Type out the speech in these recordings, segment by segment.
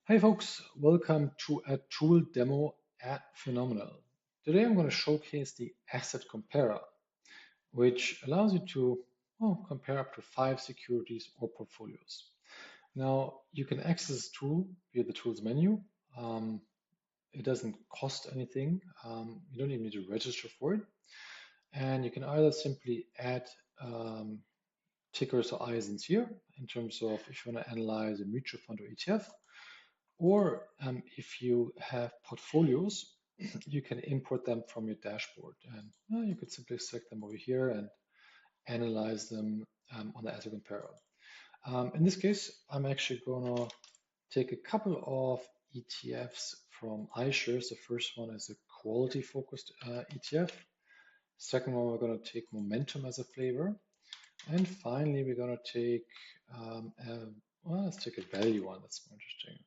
Hey folks, welcome to a tool demo at Finominal. Today I'm going to showcase the asset comparer, which allows you to compare up to 5 securities or portfolios. Now you can access this tool via the tools menu. Um, it doesn't cost anything. You don't even need to register for it. And you can either simply add tickers or ISINs here in terms of if you want to analyze a mutual fund or ETF. Or if you have portfolios, you can import them from your dashboard. And you could simply select them over here and analyze them on the asset comparer. In this case, I'm actually going to take a couple of ETFs from iShares. The first one is a quality focused ETF. Second one, we're going to take momentum as a flavor. And finally, we're going to take, let's take a value one. That's more interesting.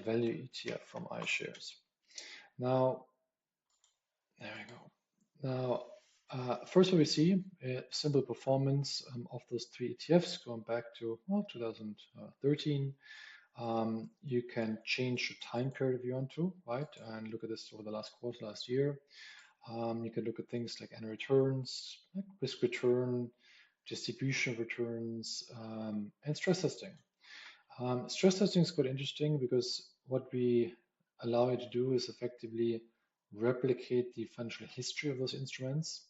Value ETF from iShares. Now, there we go. Now, first what we see, a simple performance of those 3 ETFs going back to 2013. You can change the time period if you want to, right? And look at this over the last quarter, last year. You can look at things like annual returns, like risk return, distribution of returns, and stress testing. Stress testing is quite interesting because what we allow you to do is effectively replicate the financial history of those instruments.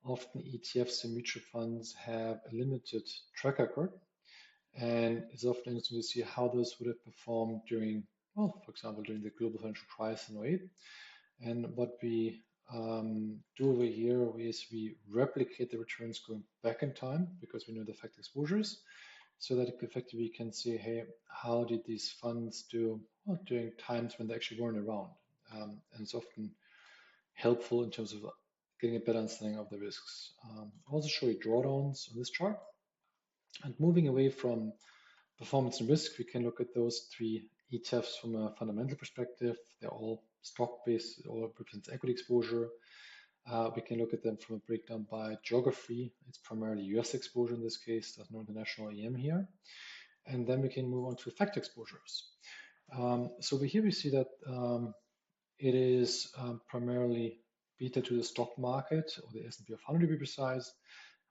Often ETFs and mutual funds have a limited track record, and it's often interesting to see how those would have performed during, well, for example, during the global financial crisis in 08. And what we do over here is we replicate the returns going back in time because we know the effect exposures, so that effectively we can see, hey, how did these funds do during times when they actually weren't around? And it's often helpful in terms of getting a better understanding of the risks. I'll also show you drawdowns on this chart. And moving away from performance and risk, we can look at those 3 ETFs from a fundamental perspective. They're all stock-based, it all represents equity exposure. We can look at them from a breakdown by geography. It's primarily US exposure in this case, there's no international EM here. And then we can move on to factor exposures. So over here we see that it is primarily beta to the stock market, or the S&P 500 to be precise.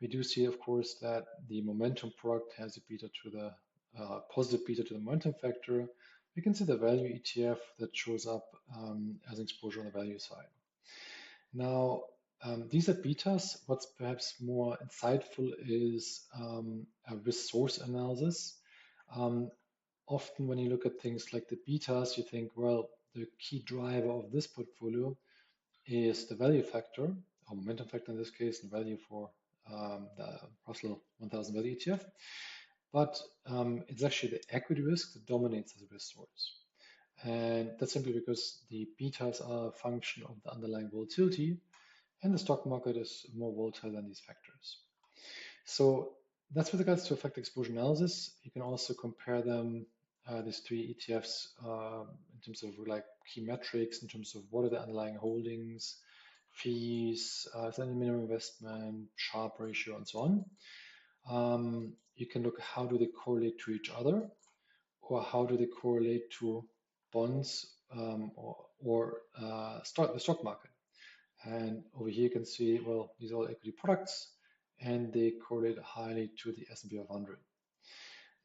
We do see, of course, that the momentum product has a beta to the positive beta to the momentum factor. We can see the value ETF that shows up as exposure on the value side. Now, these are betas. What's perhaps more insightful is a risk source analysis. Often when you look at things like the betas, you think, well, the key driver of this portfolio is the value factor, or momentum factor in this case, and value for the Russell 1000 value ETF. But it's actually the equity risk that dominates as a risk source. And that's simply because the betas are a function of the underlying volatility, and the stock market is more volatile than these factors. So that's with regards to effect exposure analysis. You can also compare them, these 3 ETFs, in terms of like key metrics, in terms of what are the underlying holdings, fees, is there any minimum investment, Sharpe ratio, and so on. You can look how do they correlate to each other, or how do they correlate to bonds or the stock market. And over here you can see, well, these are all equity products, and they correlate highly to the S&P 500.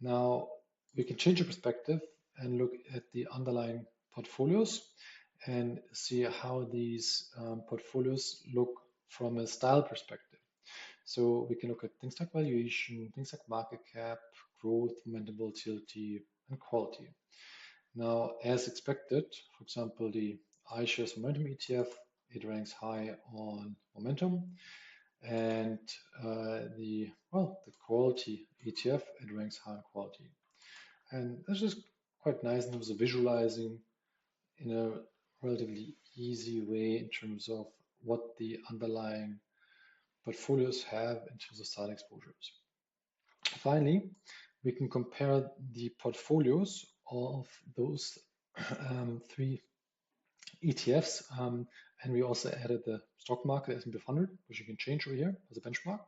Now, we can change the perspective and look at the underlying portfolios and see how these portfolios look from a style perspective. So we can look at things like valuation, things like market cap, growth, momentum, volatility, and quality. Now, as expected, for example, the iShares Momentum ETF, it ranks high on momentum, and the quality ETF, it ranks high on quality. And that's just quite nice in terms of visualizing in a relatively easy way in terms of what the underlying portfolios have in terms of style exposures. Finally, we can compare the portfolios of those 3 ETFs, and we also added the stock market S&P 500, which you can change over here as a benchmark.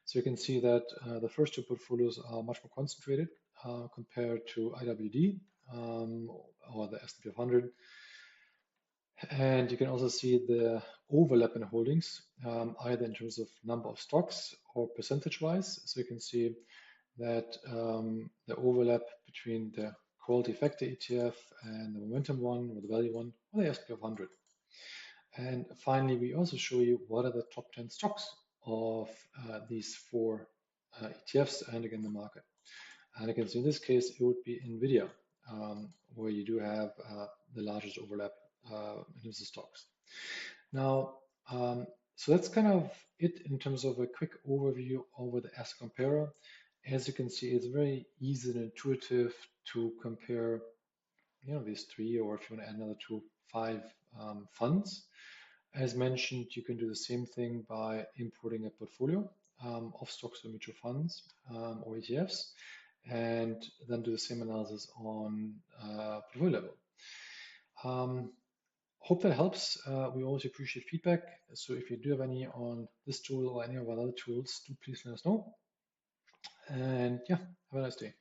So you can see that the first 2 portfolios are much more concentrated compared to IWD. or the S&P 500. And you can also see the overlap in holdings, either in terms of number of stocks or percentage-wise. So you can see that the overlap between the quality factor ETF and the momentum one or the value one or the S&P 500. And finally, we also show you what are the top 10 stocks of these four ETFs and again the market. And you can see in this case, it would be NVIDIA, where you do have the largest overlap in terms of stocks. Now, so that's kind of it in terms of a quick overview over the asset comparer. As you can see, it's very easy and intuitive to compare, these three, or if you want to add another two, 5 funds. As mentioned, you can do the same thing by importing a portfolio of stocks or mutual funds or ETFs, and then do the same analysis on portfolio level. Hope that helps. We always appreciate feedback. So if you do have any on this tool or any of our other tools, do please let us know. And yeah, have a nice day.